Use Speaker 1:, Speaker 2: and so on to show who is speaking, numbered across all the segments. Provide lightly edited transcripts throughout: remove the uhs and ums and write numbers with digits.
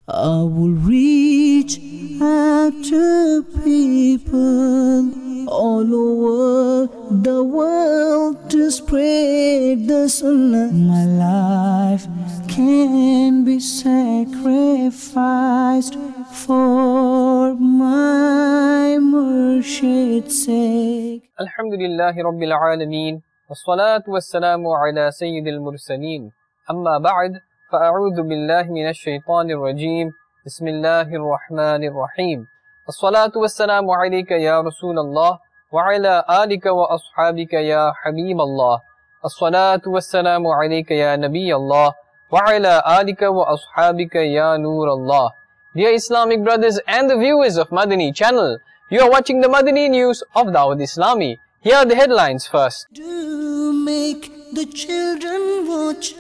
Speaker 1: I will reach out to people all over the world to spread the sunnah. My life can be sacrificed for my Murshid's sake.
Speaker 2: Alhamdulillahi Rabbil Alameen, wassalatu wassalamu ala Sayyidil Mursaleen. Amma ba'd, fa'a'udhu billahi minash shaitanir rajeem. Bismillahir Rahmanir Rahim. Wassalatu wassalamu alayka ya Rasulallah, wa ala alika wa ashabika ya Habiballah. Assalatu wassalamu alayka ya Nabiyallah, wa ala alika wa ashabika ya Nurallah. Dear Islamic brothers and the viewers of Madani channel, you are watching the Madani news of Dawud Islami. Here are the headlines first.
Speaker 1: Do make the children watch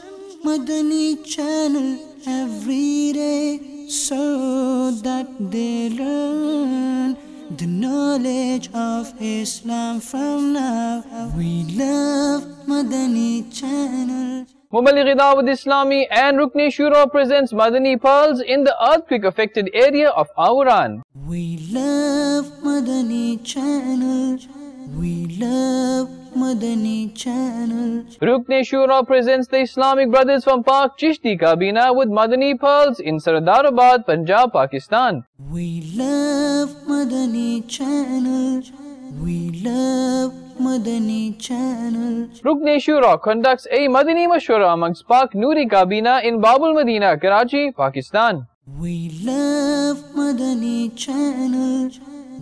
Speaker 1: Madani channel every day so that they learn the knowledge of Islam from now. We love Madani channel.
Speaker 2: Muballigh Dawud Islami and Rukn Shura presents Madani Pearls in the earthquake affected area of Awran.
Speaker 1: We love Madani channel. We love Madani channel.
Speaker 2: Rukn Shura presents the Islamic brothers from Pak Chishti Kabina with Madani Pearls in Sardarabad, Punjab, Pakistan.
Speaker 1: We love Madani channel. We love Madani channel.
Speaker 2: Rukn Shura conducts a Madani Mashwara amongst Pak Noori Kabina in Babul Madina, Karachi, Pakistan.
Speaker 1: We love Madani channel.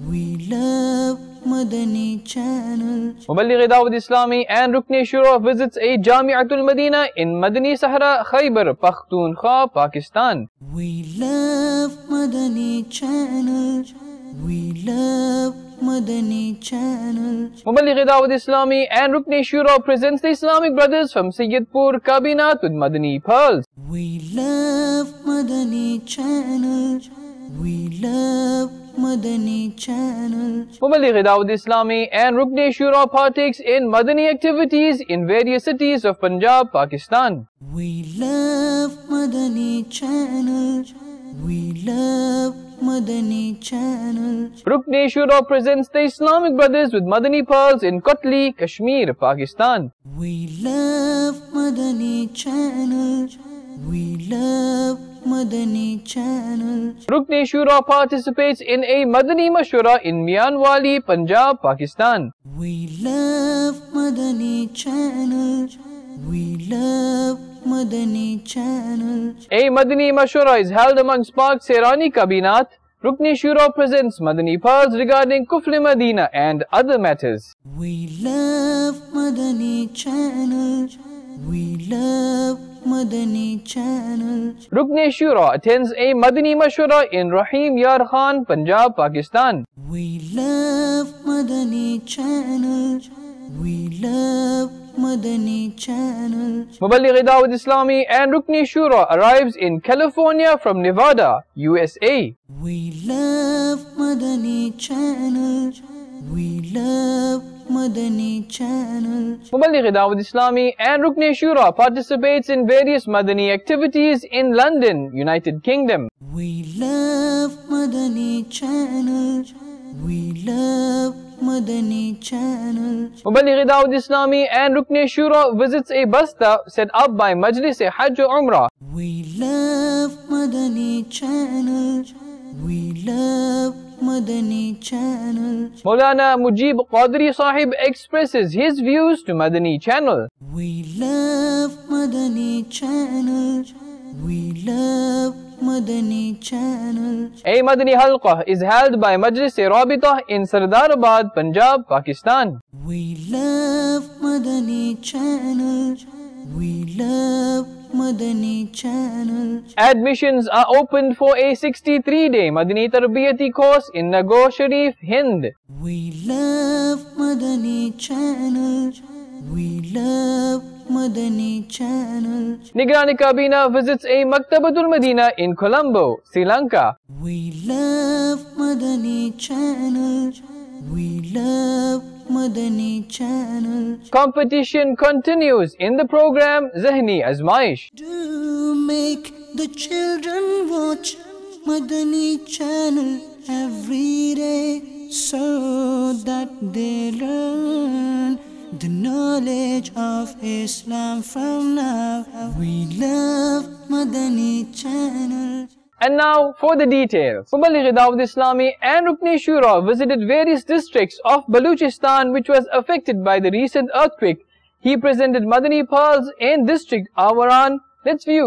Speaker 1: We love Madani channel.
Speaker 2: Muballigh Dawud Islami and Rukn Shura visits a Jami'atul Madina in Madani Sahara, Khyber Pakhtunkhwa, Pakistan.
Speaker 1: We love Madani channel. We love Madani channel.
Speaker 2: Muballigh Dawud Islami and Rukn Shura presents the Islamic brothers from Sayyidpur Kabinat with Madani Pearls.
Speaker 1: We love Madani channel. We love Madani channel.
Speaker 2: Muballigh Dawud Islami and Rukn Shura partakes in Madani activities in various cities of Punjab, Pakistan.
Speaker 1: We love Madani channel. We love Madani channel.
Speaker 2: Rukn Shura presents the Islamic brothers with Madani Pearls in Kotli, Kashmir, Pakistan.
Speaker 1: We love Madani channel. We love Madani channel.
Speaker 2: Rukn Shura participates in a Madani Mashwara in Mianwali, Punjab, Pakistan.
Speaker 1: We love Madani channel. We love Madani channel.
Speaker 2: A Madani Mashwara is held amongst Pak Serani Kabinat. Rukn Shura presents Madani Pearls regarding Kufl Madina and other matters.
Speaker 1: We love Madani channel. We love Madani channel.
Speaker 2: Rukn Shura attends a Madani Mashwara in Rahim Yar Khan, Punjab, Pakistan.
Speaker 1: We love Madani channel. We love Madani channel.
Speaker 2: Muballigh Dawud Islami and Rukn Shura arrives in California from Nevada, USA.
Speaker 1: We love Madani channel. We love Madani channel.
Speaker 2: Muballigh Dawud Islami and Rukn Shura participates in various Madani activities in London, United Kingdom.
Speaker 1: We love Madani channel. We love Madani channel.
Speaker 2: Muballigh Dawud Islami and Rukn Shura visits a basta set up by Majlis Hajj Umrah.
Speaker 1: We love Madani channel. We love Madani channel.
Speaker 2: Maulana Mujib Qadri Sahib expresses his views to Madani channel.
Speaker 1: We love Madani channel. We love Madani channel.
Speaker 2: A Madani Halqa is held by Majlis Rabitah in Sardarabad, Punjab, Pakistan.
Speaker 1: We love Madani channel. We love Madani channel.
Speaker 2: Admissions are opened for a 63-day Madani Tarbiyati course in Nagore Sharif, Hind.
Speaker 1: We love Madani channel. We love Madani channel.
Speaker 2: Nigrani Kabina visits a Maktabatul Madina in Colombo, Sri Lanka.
Speaker 1: We love Madani channel. We love Madani channel.
Speaker 2: Competition continues in the program Zehni Azmaish.
Speaker 1: Do make the children watch Madani channel every day so that they learn the knowledge of Islam from now. We love Madani channel.
Speaker 2: And now for the details. Muballigh Dawat Islami and Rukn Shura visited various districts of Baluchistan which was affected by the recent earthquake. He presented Madani pearls in district Avaran. Let's view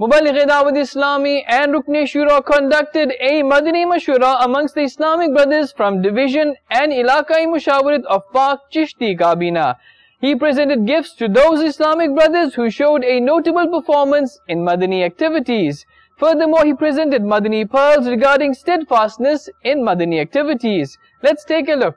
Speaker 2: Muballigh Dawat Islami and Rukn Shura conducted a Madani Mashura amongst the Islamic brothers from Division and Ilakai Mushawarat of Pak Chishti Kabina. He presented gifts to those Islamic brothers who showed a notable performance in Madani activities. Furthermore, he presented Madani pearls regarding steadfastness in Madani activities. Let's take a look.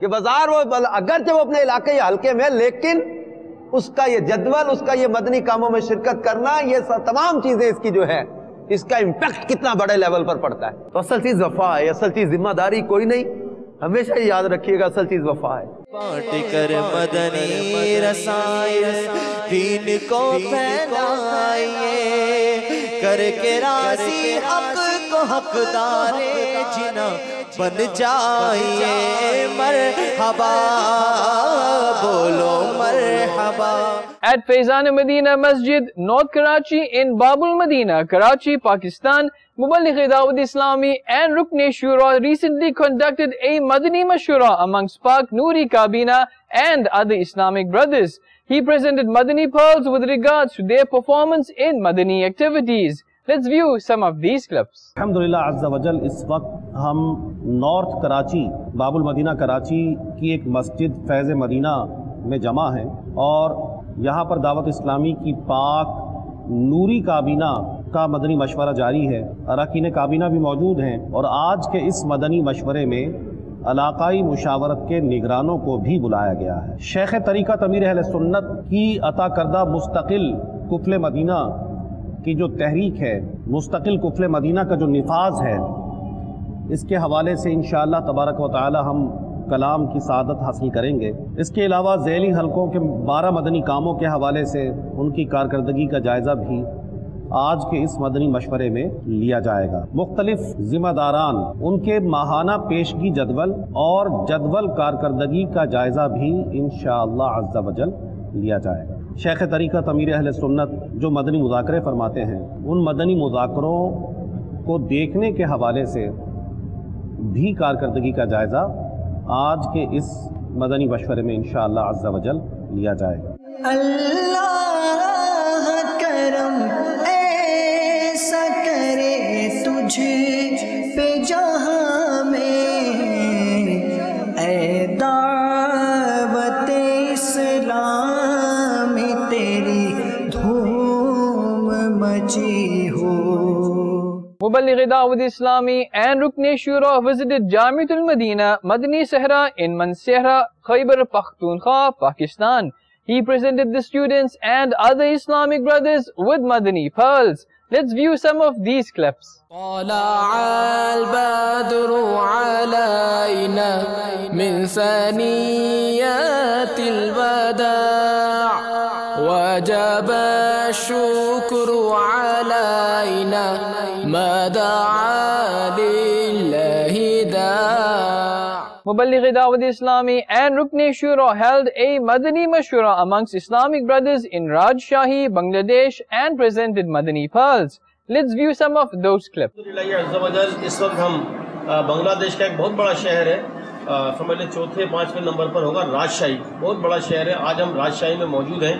Speaker 3: کہ بازار وہ اگرچہ وہ اپنے علاقے یا حلقے میں، لیکن اس کا یہ جدول، اس کا یہ مدنی کاموں میں شرکت کرنا، یہ تمام چیزیں اس کی جو ہے اس کا امپیکٹ کتنا بڑے لیول پر پڑتا ہے. تو اصل چیز وفا ہے، اصل چیز ذمہ داری کوئی نہیں. ہمیشہ یہ یاد رکھیے گا، اصل چیز وفا ہے.
Speaker 4: بانٹ کر مدنی رسائل دین کو پھیلائیے، کر کے راضی حق کو حقدار جنا بن جائیے. مرحبا بولو مرحبا.
Speaker 2: At Faizan Medina Masjid, North Karachi in Bab al Madina, Karachi, Pakistan, Muballigh Dawat Islami and Rukn Shura recently conducted a Madani Mashura amongst Pak Noori Kabina and other Islamic brothers. He presented Madani pearls with regards to their performance in Madani activities. Let's view some of these clips.
Speaker 5: الحمدللہ عز و جل اس وقت ہم north Karachi, باب المدینہ کراچی کی ایک مسجد فیض مدینہ میں جمع ہیں، اور یہاں پر دعوت اسلامی کی پاک نوری کابینہ کا مدنی مشورہ جاری ہے. اراکین کابینہ بھی موجود ہیں، اور آج کے اس مدنی مشورے میں علاقائی مشاورت کے نگرانوں کو بھی بلایا گیا ہے. شیخ طریقت امیر اہل سنت کی عطا کردہ مستقل کفل مدینہ کی جو تحریک ہے، مستقل کفل مدینہ کا جو نفاذ ہے، اس کے حوالے سے انشاءاللہ تبارک و تعالی ہم کلام کی سعادت حاصل کریں گے. اس کے علاوہ ذیلی حلقوں کے 12 مدنی کاموں کے حوالے سے ان کی کارکردگی کا جائزہ بھی آج کے اس مدنی مشورے میں لیا جائے گا. مختلف ذمہ داران ان کے ماہانہ پیشگی جدول اور جدول کارکردگی کا جائزہ بھی انشاءاللہ عز و جل لیا جائے گا. شیخ طریقت امیر اہل سنت جو مدنی مذاکرے فرماتے ہیں، ان مدنی مذاکروں کو دیکھنے کے حوالے سے بھی کارکردگی کا جائزہ آج کے اس مدنی مشورے میں انشاءاللہ عز و جل لیا جائے گا.
Speaker 1: اللہ کرم ایسا کرے تجھ پہ جہاں میں، اے دعوت اسلام تیری دھوم مچی ہو.
Speaker 2: Muballigh Dawat Islami and Rukn Shura visited Jamiat al-Madina Madani Sehra in Mansehra, Khyber Pakhtunkhwa, Pakistan. He presented the students and other Islamic brothers with Madani pearls. Let's view some of these clips.
Speaker 6: طلع البدر علينا من ثنيات الوداع وجب الشكر علينا ما دعا لله داع.
Speaker 2: Muballigh Dawat Islami and Rukn Shura held a Madani Mashura amongst Islamic brothers in Rajshahi, Bangladesh and presented Madani pearls. Let's view some of those clips.
Speaker 7: اس وقت ہم بنگلہ دیش کا ایک بہت بڑا شہر ہے، سمجھ لیں 4-5 نمبر پر ہوگا، راجشاہی، بہت بڑا شہر ہے. آج ہم راجشاہی میں موجود ہیں،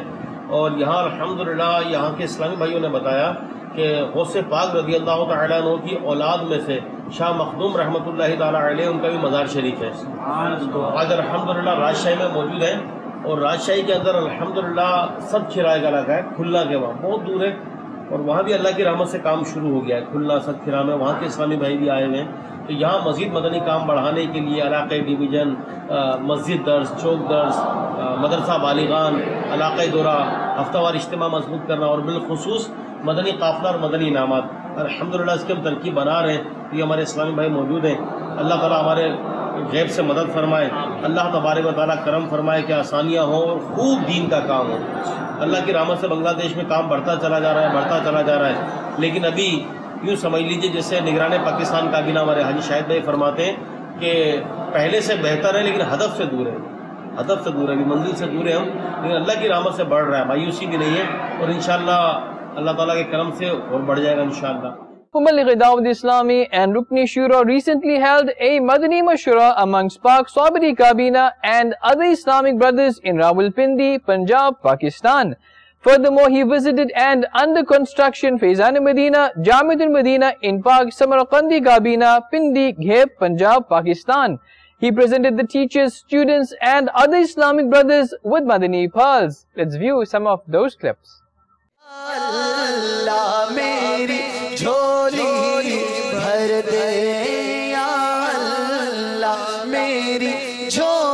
Speaker 7: اور یہاں الحمدللہ یہاں کے اسلامی بھائیوں نے بتایا کہ غوث پاک رضی اللہ تعالیٰ عنہ کی اولاد میں سے شاہ مخدوم رحمۃ اللہ تعالیٰ علیہ ان کا بھی مزار شریف ہے. آج الحمدللہ راجشاہی میں موجود ہیں، اور راجشاہی کے اندر الحمدللہ سب کھرائے کا علاقہ ہے، کھلا کے وہاں بہت دور ہے، اور وہاں بھی اللہ کی رحمت سے کام شروع ہو گیا ہے. کھلا سب کھرا میں وہاں کے اسلامی بھائی بھی آئے ہوئے ہیں. تو یہاں مزید مدنی کام بڑھانے کے لیے علاقائی ڈویژن، مسجد درس، چوک درس، مدرسہ بالغان، علاقائی دورہ، ہفتہ وار اجتماع مضبوط کرنا، اور بالخصوص مدنی قافلہ اور مدنی انعامات. الحمدللہ اس کی ہم ترکیب بنا رہے ہیں. یہ ہمارے اسلامی بھائی موجود ہیں. اللہ تعالیٰ ہمارے غیب سے مدد فرمائے، اللہ تبارک و تعالیٰ کرم فرمائے کہ آسانیاں ہوں اور خوب دین کا کام ہو. اللہ کی رحمت سے بنگلہ دیش میں کام بڑھتا چلا جا رہا ہے، بڑھتا چلا جا رہا ہے. لیکن ابھی یوں سمجھ لیجئے جیسے نگران پاکستان کابینہ ہمارے حاجی شاہد بھائی فرماتے ہیں کہ پہلے سے بہتر ہے، لیکن ہدف سے دور ہے، ہدف سے دور ہے، منزل سے دور ہے ہم، لیکن اللہ کی رحمت سے بڑھ رہا ہے، مایوسی بھی نہیں ہے، اور انشاءاللہ اللہ تعالیٰ کے کرم سے اور بڑھ جائے گا انشاءاللہ.
Speaker 2: Muballigh Dawat Islami and Rukn Shura recently held a Madani Mashura amongst Pak Swabri Kabina and other Islamic brothers in Rawalpindi, Punjab, Pakistan. Furthermore, he visited and under construction Faizan Medina, Jamiat al-Madina in Pak Samarkandi Kabina, Pindi, Gheb, Punjab, Pakistan. He presented the teachers, students and other Islamic brothers with Madani pearls. Let's view some of those clips.
Speaker 4: اللہ میری جھولی بھر دے یا اللہ میری جھولی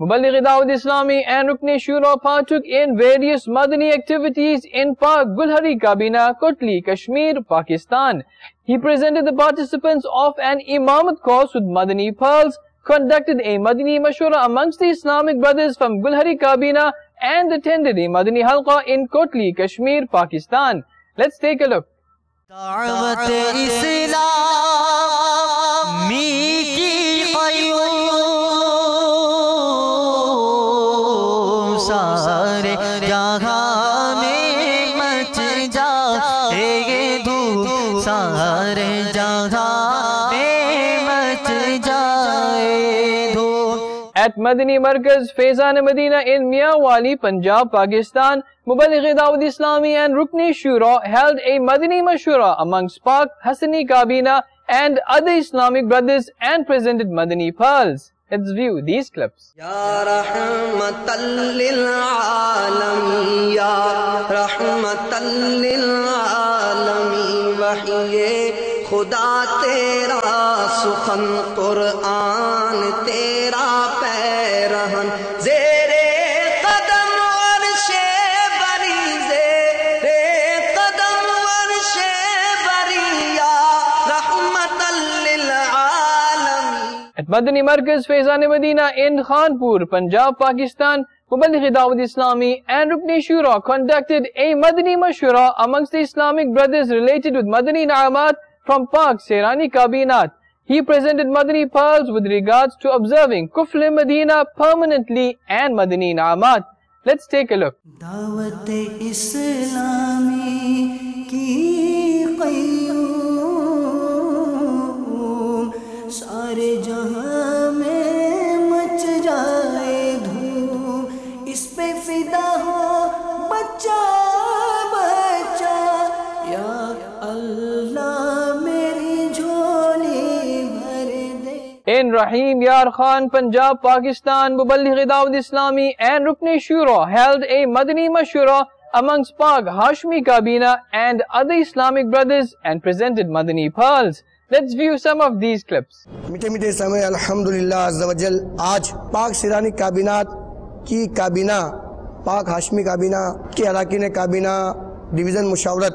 Speaker 2: Muballigh Dawud Islami and Rukn Shura partook in various Madani activities in Park Gulhari Kabina, Kotli, Kashmir, Pakistan. He presented the participants of an Imamat course with Madani pearls, conducted a Madani Mashura amongst the Islamic brothers from Gulhari Kabina, and attended a Madani Halqa in Kotli, Kashmir, Pakistan. Let's take a look.
Speaker 1: دعوت اسلامی کی قیوم سارے جہاں میں مچ جائے دھوم سارے جہاں میں مچ جائے دھوم.
Speaker 2: At Madani Markaz, Faizan Medina in Mianwali, Punjab, Pakistan, Muballigh Dawud Islami and Rukn Shura held a Madani Mashura amongst Pak, Hassani Kabina and other Islamic brothers and presented Madani pearls. Let's view these clips.
Speaker 1: Ya rahmatan lil alamin, ya rahmatan lil alamin, wahiye khuda tera sukhan Qur'an tera pairahan zere qadam arshe bari zere qadam arshe bari ya rahmatan lil alamin.
Speaker 2: At Madani Markaz, Faizan Medina in Khanpur, Punjab, Pakistan, Muballigh Dawud Islami and Rukn Shura conducted a Madani Mashura amongst the Islamic brothers related with Madani Na'amat from Pak Serani Kabinat. He presented Madani pearls with regards to observing Kufl Medina permanently and Madani Na'amat. Let's take a look.
Speaker 1: Dawat Islami ki qayyum sare jahan mein mach jaye dhoom, is pe fida ho bachcha bachcha ya Allah meri jholi bhar de.
Speaker 2: In Rahim Yar Khan, Punjab, Pakistan, Muballigh Dawud Islami and Rukn Shura held a Madani Mashura amongst Pak, Hashmi Kabina and other Islamic brothers and presented Madani pearls. Let's view some of these clips.
Speaker 8: میٹھے میٹھے اسلامی الحمدللہ عز و جل آج پاک سیرانی کابینات کی کابینہ پاک ہاشمی کابینہ کے اراکین کابینہ ڈویژن مشاورت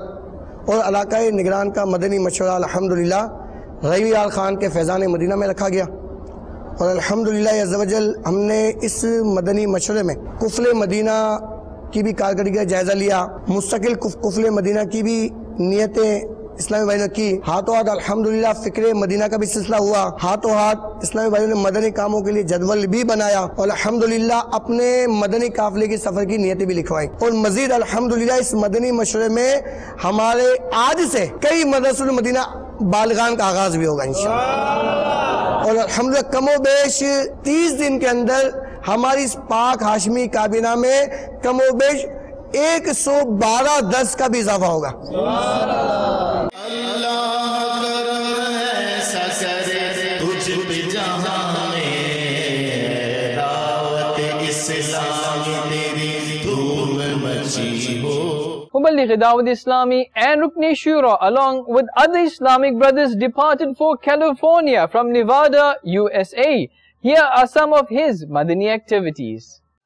Speaker 8: اور علاقۂ نگران کا مدنی مشورہ الحمدللہ رحیم یار خان کے فیضان مدینہ میں رکھا گیا اور الحمدللہ عز و جل ہم نے اس مدنی مشورے میں کفل مدینہ کی بھی کارکردگی کا جائزہ لیا، مستقل کفل مدینہ کی بھی نیتیں اسلامی بھائیوں نے کی، ہاتھوں ہاتھ الحمدللہ فکر مدینہ کا بھی سلسلہ ہوا، ہاتھوں ہاتھ اسلامی بھائیوں نے مدنی کاموں کے لیے جدول بھی بنایا اور الحمدللہ اپنے مدنی قافلے کی سفر کی نیتیں بھی لکھوائیں اور مزید الحمدللہ اس مدنی مشورے میں ہمارے آج سے کئی مدرسۃ المدینہ بالغان کا آغاز بھی ہوگا انشاءاللہ اور الحمدللہ کم و بیش 30 دن کے اندر ہماری اس پاک ہاشمی کابینہ میں کم و بیش 112 درس کا بھی اضافہ ہوگا.
Speaker 2: Muballigh Dawud Islami and Rukn Shura along with other Islamic brothers departed for California from Nevada, USA. Here are some of his Madani activities.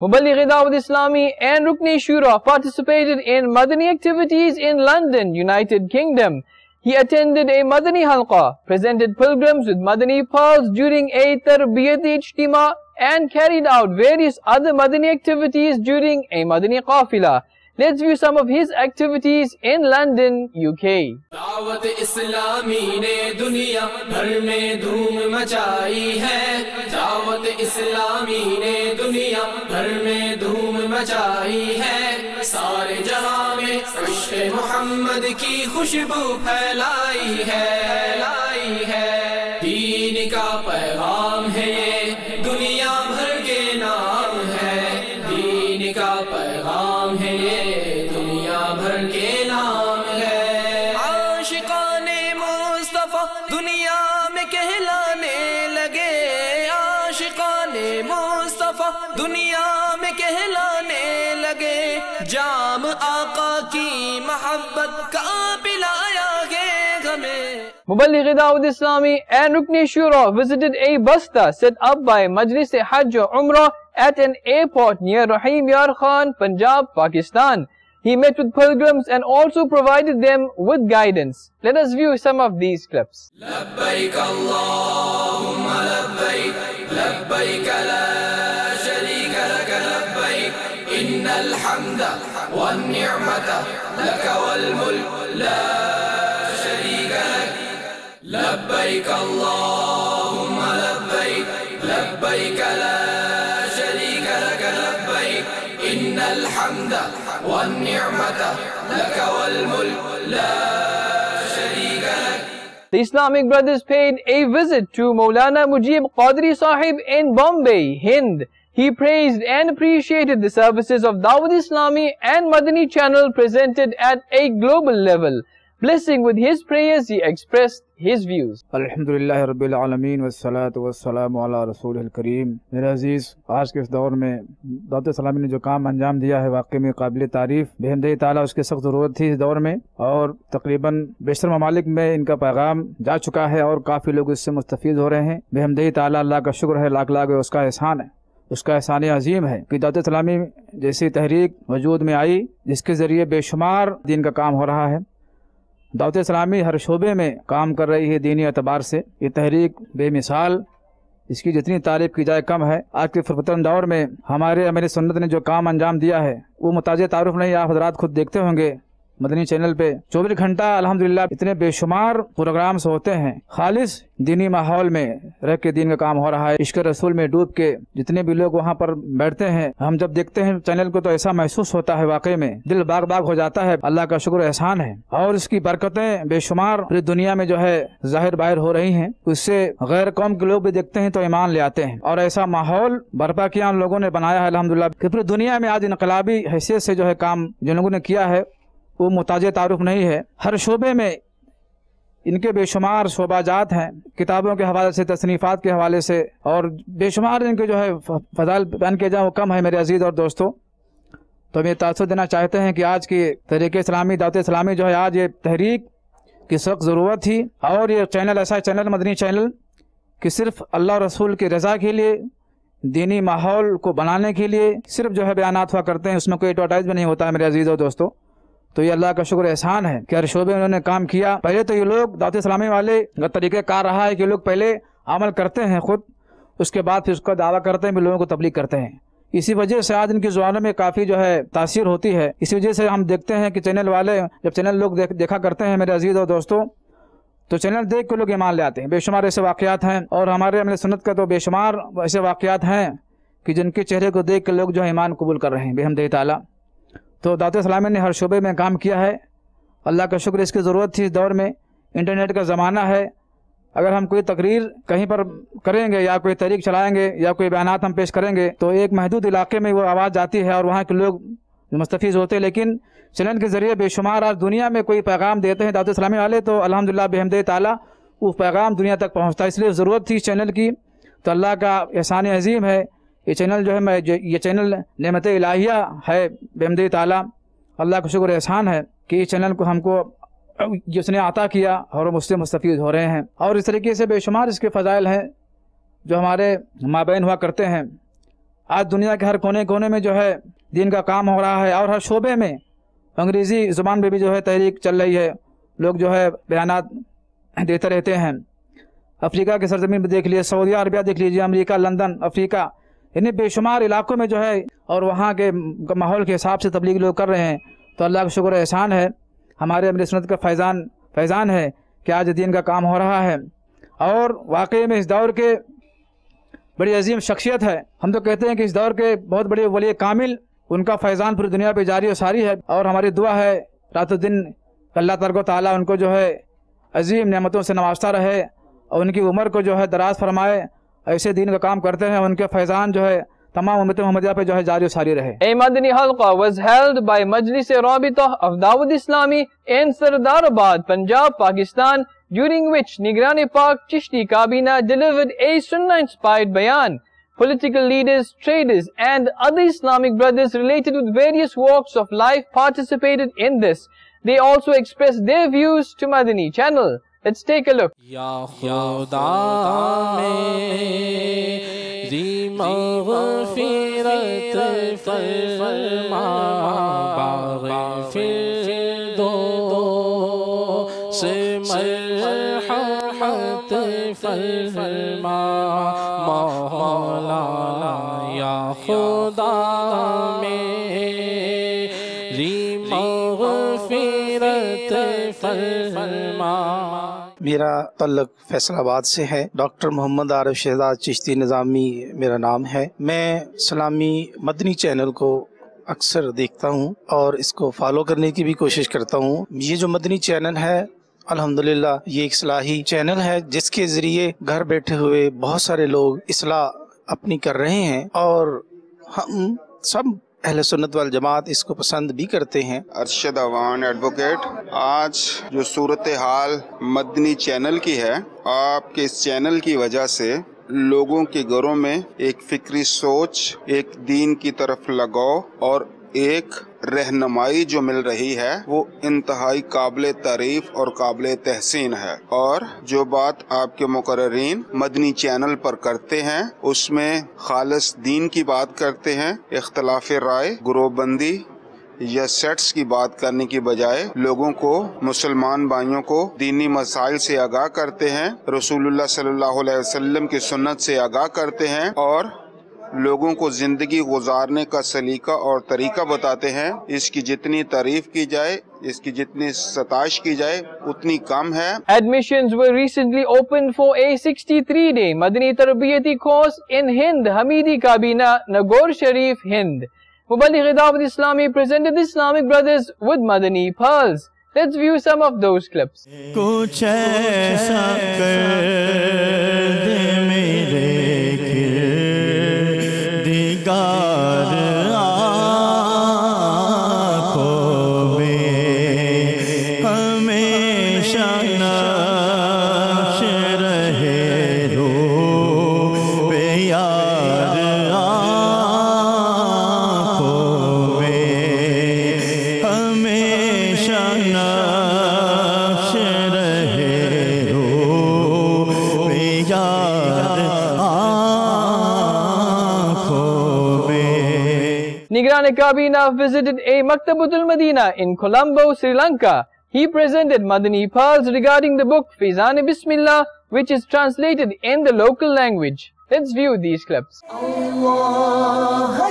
Speaker 2: Muballigh Dawat Islami and Rukni Shura participated in Madani activities in London, United Kingdom. He attended a Madani halqa, presented pilgrims with Madani pearls during a Tarbiyati Ijtima, and carried out various other Madani activities during a Madani qafila. Let's view some of his activities in London, UK.
Speaker 6: دعوت اسلامی نے دنیا بھر میں دھوم مچائی ہے، دعوت اسلامی نے دنیا بھر میں دھوم مچائی ہے، سارے جہاں میں عشق محمد کی خوشبو پھیلائی ہے، دین کا پیغام ہے یہ دنیا بھر کے نام ہے، دین کا پیغام ہے یہ دنیا بھر کے نام ہے، عاشقان مصطفیٰ دنیا میں کہلانے لگے، عاشقان مصطفیٰ دنیا میں کہلانے لگے، جام آقا کی محبت کا پلایا گے ہمیں.
Speaker 2: Muballigh Dawat Islami and Rukni Shura visited a basta set up by Majlis Hajj or Umrah at an airport near Rahim Yar Khan, Punjab, Pakistan. He met with pilgrims and also provided them with guidance. Let us view some of these clips.
Speaker 6: لبيك اللهم لبيك لبيك لا شريك لك لبيك إن الحمد والنعمة لك والملك لا شريك لك لبيك اللهم لبيك لبيك لا شريك لك لبيك إن الحمد والنعمة لك والملك لا شريك لك.
Speaker 2: The Islamic brothers paid a visit to Maulana Mujib Qadri Sahib in Bombay, Hind. He praised and appreciated the services of Dawat Islami and Madani channel presented at a global level. Blessing with his prayers, he expressed his views.
Speaker 9: الحمدللہ رب العالمین والصلاة والسلام علی رسول الکریم. میرے عزیز، آج کے اس دور میں دعوت اسلامی نے جو کام انجام دیا ہے واقعی میں قابل تعریف. بحمدہ تعالیٰ اس کی سخت ضرورت تھی اس دور میں، اور تقریباً بیشتر ممالک میں ان کا پیغام جا چکا ہے اور کافی لوگ اس سے مستفید ہو رہے ہیں. بحمدہ تعالیٰ اللہ کا شکر ہے، لاکھ لاکھ اس کا احسان ہے، اس کا احسان عظیم ہے کہ دعوت اسلامی جیسی تحریک وجود میں آئی جس کے ذریعے بے شمار دین کا کام ہو رہا ہے. دعوت اسلامی ہر شعبے میں کام کر رہی ہے دینی اعتبار سے. یہ تحریک بے مثال، اس کی جتنی تعریف کی جائے کم ہے. آج کے فرفتن دور میں ہمارے امیر سنت نے جو کام انجام دیا ہے وہ محتاج تعارف نہیں. آپ حضرات خود دیکھتے ہوں گے مدنی چینل پہ 24 گھنٹہ الحمدللہ اتنے بے شمار پروگرامز ہوتے ہیں. خالص دینی ماحول میں رہ کے دین کا کام ہو رہا ہے. عشق رسول میں ڈوب کے جتنے بھی لوگ وہاں پر بیٹھتے ہیں، ہم جب دیکھتے ہیں چینل کو تو ایسا محسوس ہوتا ہے واقعی میں دل باغ باغ ہو جاتا ہے. اللہ کا شکر احسان ہے اور اس کی برکتیں بے شمار پوری دنیا میں جو ہے ظاہر باہر ہو رہی ہیں. اس سے غیر قوم کے لوگ بھی دیکھتے ہیں تو ایمان لے آتے ہیں، اور ایسا ماحول برپا کیا ان لوگوں نے بنایا ہے الحمدللہ کہ پوری دنیا میں آج انقلابی حیثیت سے جو ہے کام جن لوگوں نے کیا ہے وہ محتاج تعارف نہیں ہے. ہر شعبے میں ان کے بے شمار شعبہ جات ہیں، کتابوں کے حوالے سے، تصنیفات کے حوالے سے، اور بے شمار ان کے جو ہے فضائل بیان کیے جائیں وہ کم ہے میرے عزیز اور دوستو. تو ہم یہ تاثر دینا چاہتے ہیں کہ آج کی تحریک اسلامی دعوت اسلامی جو ہے آج یہ تحریک کی سخت ضرورت تھی، اور یہ چینل ایسا چینل مدنی چینل کہ صرف اللہ رسول کی رضا کے لیے، دینی ماحول کو بنانے کے لیے صرف جو ہے بیانات ہوا کرتے ہیں، اس میں کوئی ایڈورٹائز بھی نہیں ہوتا ہے میرے عزیز اور دوستو. تو یہ اللہ کا شکر احسان ہے کہ ہر شعبے انہوں نے کام کیا. پہلے تو یہ لوگ دعوت اسلامی والے کا طریقہ کار رہا ہے کہ لوگ پہلے عمل کرتے ہیں خود، اس کے بعد پھر اس کا دعویٰ کرتے ہیں، پھر لوگوں کو تبلیغ کرتے ہیں. اسی وجہ سے آج ان کی زبانوں میں کافی جو ہے تاثیر ہوتی ہے. اسی وجہ سے ہم دیکھتے ہیں کہ چینل والے جب چینل لوگ دیکھا کرتے ہیں میرے عزیز اور دوستوں تو چینل دیکھ کے لوگ ایمان لے آتے ہیں. بے شمار ایسے واقعات ہیں، اور ہمارے اہل سنت کا تو بے شمار ایسے واقعات ہیں کہ جن کے چہرے کو دیکھ کے لوگ جو ہے ایمان قبول کر رہے ہیں بحمدہ تعالیٰ. تو دعوت اسلامی نے ہر شعبے میں کام کیا ہے. اللہ کا شکر، اس کی ضرورت تھی اس دور میں. انٹرنیٹ کا زمانہ ہے، اگر ہم کوئی تقریر کہیں پر کریں گے یا کوئی تحریک چلائیں گے یا کوئی بیانات ہم پیش کریں گے تو ایک محدود علاقے میں وہ آواز جاتی ہے اور وہاں کے لوگ مستفید ہوتے ہیں. لیکن چینل کے ذریعے بے شمار آج دنیا میں کوئی پیغام دیتے ہیں دعوت اسلامی والے تو الحمدللہ بحمدہ تعالیٰ وہ پیغام دنیا تک پہنچتا ہے. اس لیے ضرورت تھی اس چینل کی. تو اللہ کا احسان عظیم ہے. یہ چینل جو ہے یہ چینل نعمت الہیہ ہے بحمدہ تعالیٰ. اللہ کا شکر احسان ہے کہ یہ چینل کو ہم کو جس نے عطا کیا اور ہم اس سے مستفید ہو رہے ہیں. اور اس طریقے سے بے شمار اس کے فضائل ہیں جو ہمارے مابین ہوا کرتے ہیں. آج دنیا کے ہر کونے کونے میں جو ہے دین کا کام ہو رہا ہے، اور ہر شعبے میں انگریزی زبان پہ بھی جو ہے تحریک چل رہی ہے، لوگ جو ہے بیانات دیتے رہتے ہیں۔ افریقہ کے سرزمین پہ دیکھ لیجیے، سعودیہ عربیہ دیکھ لیجیے، امریکہ، لندن، افریقہ، یعنی بے شمار علاقوں میں جو ہے اور وہاں کے ماحول کے حساب سے تبلیغ لوگ کر رہے ہیں۔ تو اللہ کا شکر احسان ہے، ہمارے امیر سنت کا فیضان ہے کہ آج دین کا کام ہو رہا ہے، اور واقعی میں اس دور کے بڑی عظیم شخصیت ہے۔ ہم تو کہتے ہیں کہ اس دور کے بہت بڑے ولی کامل، ان کا فیضان پوری دنیا پہ جاری و ساری ہے، اور ہماری دعا ہے رات و دن اللہ تبارک و تعالیٰ ان کو جو ہے عظیم نعمتوں سے نوازتا رہے، اور ان کی عمر کو جو ہے دراز فرمائے، ایسے دین کا کام کرتے ہیں، ان کے فیضان جو ہے تمام امت محمدیہ پہ جو ہے جاری و ساری رہے۔
Speaker 2: A Madani Halqa was held by Majlis-e-Rabita of Dawud Islami in Sardarabad, Punjab, Pakistan, during which Nigran Pak Chishti Kabina delivered a Sunnah-inspired bayan. Political leaders, traders and other Islamic brothers related with various walks of life participated in this. They also expressed their views to Madani channel. Let's take a look.
Speaker 10: Ya Khuda meri maghfirat farma, baghfir do se marhamat farma, Mawla ya Khuda meri maghfirat farma.
Speaker 11: میرا تعلق فیصل آباد سے ہے۔ Doctor محمد عارف شہزاد چشتی نظامی میرا نام ہے۔ میں اسلامی مدنی چینل کو اکثر دیکھتا ہوں اور اس کو فالو کرنے کی بھی کوشش کرتا ہوں۔ یہ جو مدنی چینل ہے الحمدللہ یہ ایک اصلاحی چینل ہے، جس کے ذریعے گھر بیٹھے ہوئے بہت سارے لوگ اصلاح اپنی کر رہے ہیں، اور ہم سب اہل سنت والجماعت اس کو پسند بھی کرتے ہیں۔
Speaker 12: ارشد اوان ایڈوکیٹ، آج جو صورتحال مدنی چینل کی ہے، آپ کے اس چینل کی وجہ سے لوگوں کے گھروں میں ایک فکری سوچ، ایک دین کی طرف لگاؤ اور ایک رہنمائی جو مل رہی ہے وہ انتہائی قابل تعریف اور قابل تحسین ہے، اور جو بات آپ کے مقررین مدنی چینل پر کرتے ہیں اس میں خالص دین کی بات کرتے ہیں، اختلاف رائے، گروہ بندی یا سیٹس کی بات کرنے کی بجائے لوگوں کو، مسلمان بھائیوں کو دینی مسائل سے آگاہ کرتے ہیں، رسول اللہ صلی اللہ علیہ وسلم کی سنت سے آگاہ کرتے ہیں، اور لوگوں کو زندگی گزارنے کا سلیقہ اور طریقہ بتاتے ہیں۔ اس کی جتنی تعریف کی جائے، اس کی جتنی ستائش کی جائے اتنی کم ہے۔
Speaker 2: Admissions were recently opened for a 63-day Madani Tarbiyati course in Hind, Hamidi Kabina, Nagore Sharif, Hind. Mubaligh Dawud Islami presented the Islamic brothers with Madani pearls. Let's view some of those clips.
Speaker 13: Kuch aisa kar de mere girdigar aankhon mein hamesha naksh rahe ro be yaar aankhon mein hamesha naksh rahe ro be yaar aankhon mein.
Speaker 2: Nigran Kabina visited a Maktabatul Madina in Colombo, Sri Lanka. He presented Madani pearls regarding the book Fizan Bismillah, which is translated in the local language. Let's view these clips.
Speaker 1: Allah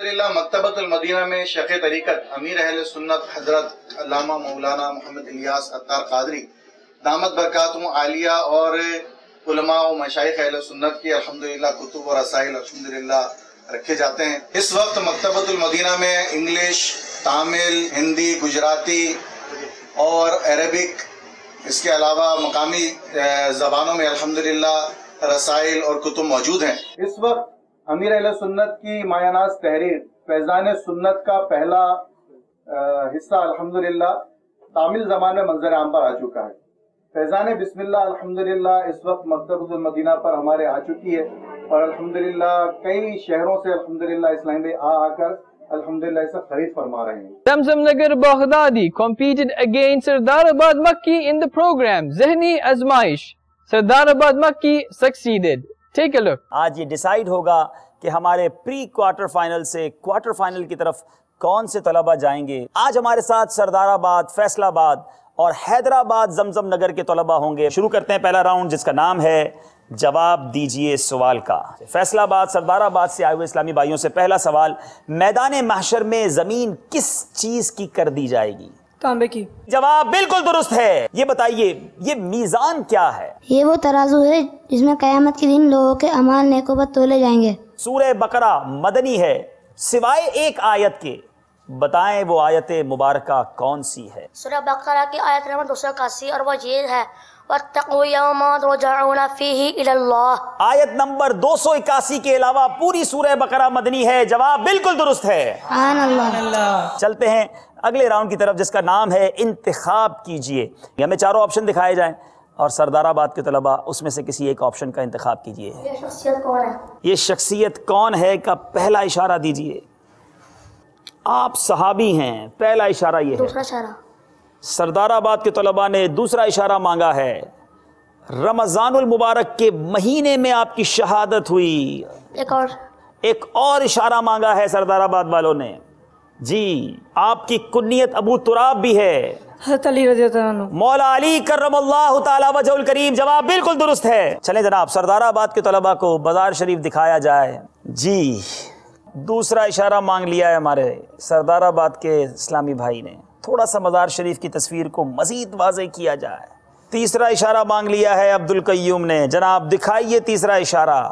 Speaker 14: الحمدللہ مکتبۃ المدینہ میں شیخ طریقت امیر اہل سنت حضرت علامہ مولانا محمد الیاس عطار قادری دامت برکاتہم عالیہ اور علماء و مشائخ اہل سنت کی الحمدللہ کتب و رسائل الحمدللہ رکھے جاتے ہیں۔ اس وقت مکتبۃ المدینہ میں انگلش، تامل، ہندی، گجراتی اور عربک، اس کے علاوہ مقامی زبانوں میں الحمدللہ رسائل اور کتب موجود ہیں۔ اس وقت امیر اہل سنت کی مایہ ناز تحریر فیضان سنت کا پہلا حصہ الحمدللہ تامل زبان میں منظر عام پر آ چکا ہے۔ فیضان بسم اللہ الحمدللہ اس وقت مکتبۃ المدینہ پر ہمارے آ چکی ہے۔ اور الحمدللہ کئی شہروں سے الحمدللہ اسلام بھائی آ کر الحمدللہ اسے خرید فرما رہے ہیں.
Speaker 2: Zamzam Nagar Baghdadi competed against Sardarabad Makki in the program Zehni Azmaish. Sardarabad Makki succeeded. Take a look.
Speaker 15: آج یہ ڈیسائیڈ ہوگا کہ ہمارے پری کوارٹر فائنل سے کوارٹر فائنل کی طرف کون سے طلبہ جائیں گے. آج ہمارے ساتھ سردار آباد، فیصل آباد اور حیدرآباد زمزم نگر کے طلبہ ہوں گے. شروع کرتے ہیں پہلا راؤنڈ جس کا نام ہے جواب دیجئے سوال کا. فیصل آباد سردار آباد سے آئے ہوئے اسلامی بھائیوں سے پہلا سوال، میدان محشر میں زمین کس چیز کی کر دی جائے گی؟
Speaker 16: تانبے کی.
Speaker 15: جواب بالکل درست ہے. یہ بتائیے یہ میزان کیا ہے؟
Speaker 17: یہ وہ ترازو ہے جس میں قیامت کے دن لوگوں کے اعمال نیکوں پر تولے جائیں گے.
Speaker 15: سورہ بقرہ مدنی ہے، سوائے ایک آیت کے بتائیں وہ آیت مبارکہ کون سی ہے؟
Speaker 17: سورہ بقرہ کی آیت نمبر 281 اور وہ یہ ہے وَاتَّقُوا يَوْمًا تُرْجَعُونَ فِيهِ إِلَى اللَّهِ.
Speaker 15: آیت نمبر 281 کے علاوہ پوری سورہ بقرہ مدنی ہے. جواب بالکل درست ہے.
Speaker 17: سبحان اللہ.
Speaker 15: چلتے ہیں اگلے راؤنڈ کی طرف جس کا نام ہے انتخاب کیجئے. ہمیں چاروں آپشن دکھائے جائیں اور سردار آباد کے طلبہ اس میں سے کسی ایک آپشن کا انتخاب کیجئے.
Speaker 17: یہ شخصیت کون ہے؟
Speaker 15: یہ شخصیت کون ہے کا پہلا اشارہ دیجئے. آپ صحابی ہیں، پہلا اشارہ یہ ہے.
Speaker 17: دوسرا اشارہ
Speaker 15: سردار آباد کے طلباء نے دوسرا اشارہ مانگا ہے. رمضان المبارک کے مہینے میں آپ کی شہادت ہوئی. ایک اور اشارہ مانگا ہے سردار آباد والوں نے. جی آپ کی کنیت ابو تراب بھی ہے.
Speaker 16: حضرت علی رضی اللہ عنہ.
Speaker 15: مولا علی کرم اللہ تعالی وجہ الکریم. جواب بالکل درست ہے. چلیں جناب سردار آباد کے طلباء کو بازار شریف دکھایا جائے. جی دوسرا اشارہ مانگ لیا ہے ہمارے سردار آباد کے اسلامی بھائی نے. تھوڑا سا مزار شریف کی تصویر کو مزید واضح کیا جائے. تیسرا اشارہ مانگ لیا ہے عبد القیوم نے. جناب دکھائیے تیسرا اشارہ،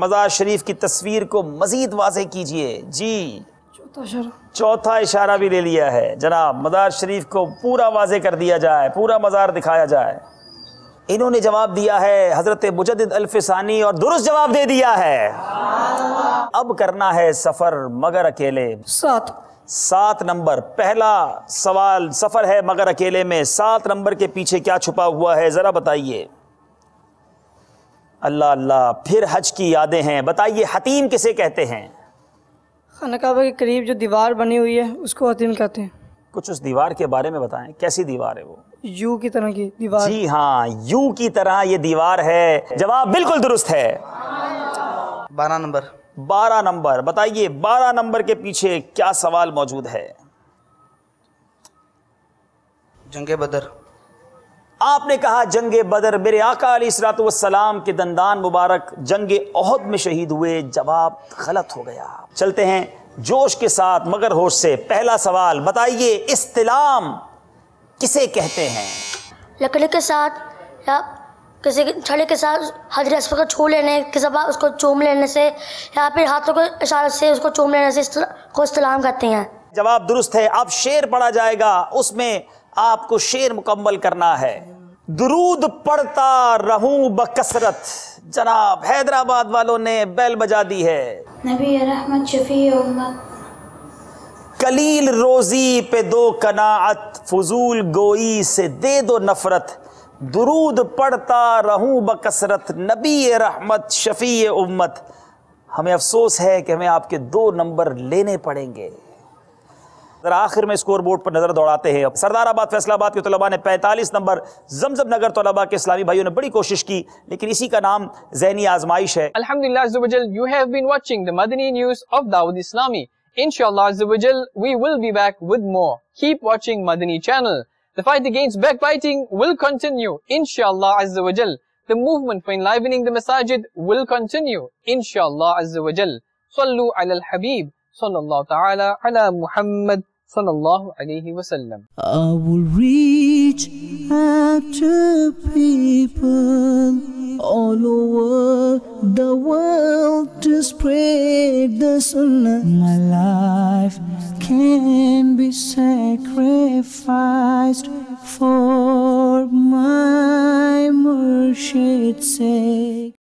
Speaker 15: مزار شریف کی تصویر کو مزید واضح کیجئے. جی چوتھا اشارہ بھی لے لیا ہے. جناب مزار شریف کو پورا واضح کر دیا جائے، پورا مزار دکھایا جائے. انہوں نے جواب دیا ہے حضرت مجدد الفسانی اور درست جواب دے دیا ہے. اب کرنا ہے سفر مگر اکیلے. 7 نمبر پہلا سوال سفر ہے مگر اکیلے میں. 7 نمبر کے پیچھے کیا چھپا ہوا ہے ذرا بتائیے. اللہ اللہ پھر حج کی یادیں ہیں. بتائیے حتیم کسے کہتے ہیں؟
Speaker 16: خانہ کعبہ کے قریب جو دیوار بنی ہوئی ہے اس کو حتیم کہتے ہیں.
Speaker 15: کچھ اس دیوار کے بارے میں بتائیں. کیسی دیوار ہے وہ؟
Speaker 16: یو کی طرح کی دیوار.
Speaker 15: جی ہاں یو کی طرح یہ دیوار ہے. جواب بالکل درست ہے. 12 نمبر بتائیے 12 نمبر کے پیچھے کیا سوال موجود ہے؟
Speaker 18: جنگ بدر.
Speaker 15: آپ نے کہا جنگ بدر. میرے آقا علیہ الصلوۃ والسلام کے دندان مبارک جنگ احد میں شہید ہوئے. جواب غلط ہو گیا. چلتے ہیں جوش کے ساتھ مگر ہوش سے. پہلا سوال بتائیے استلام کسے کہتے ہیں؟
Speaker 17: لکڑی کے ساتھ یا کسی چھڑی کے ساتھ حجر اسود کو چھو لینے کے بعد اس کو چوم لینے سے یا پھر ہاتھوں کو اشارت سے اس کو چوم لینے سے کو استلام کرتے ہیں.
Speaker 15: جواب درست ہے. اب شعر پڑھا جائے گا، اس میں آپ کو شعر مکمل کرنا ہے. درود پڑھتا رہوں بکثرت. جناب حیدرآباد والوں نے بیل بجا دی ہے.
Speaker 17: نبی رحمت شفیع امت.
Speaker 15: قلیل روزی پہ دو قناعت، فضول گوئی سے دے دو نفرت. درود پڑھتا رہوں بکثرت، نبی رحمت شفیع امت. ہمیں افسوس ہے کہ ہمیں آپ کے 2 نمبر لینے پڑیں گے. ذرا آخر میں اسکور بورڈ پر نظر دوڑاتے ہیں. سردار آباد فیصل آباد کے طلباء نے 45 نمبر. زمزم نگر طلباء کے اسلامی بھائیوں نے بڑی کوشش کی لیکن اسی کا نام ذہنی آزمائش ہے.
Speaker 2: Alhamdulillah Azza wa Jal, you have been watching the Madani news of Dawood Islami. Inshallah Azza wa Jal, we will be back with more. Keep watching Madani channel. The fight against backbiting will continue. Inshallah Azza wa Jal. The movement for enlivening the masajid will continue. Inshallah Azza wa Jal. Sallu ala al-Habib. Sallallahu ta'ala ala Muhammad. Sallallahu alayhi wa sallam.
Speaker 13: I will reach out to people all over the world to spread the sunnah. My life can be sacrificed for my Murshid's sake.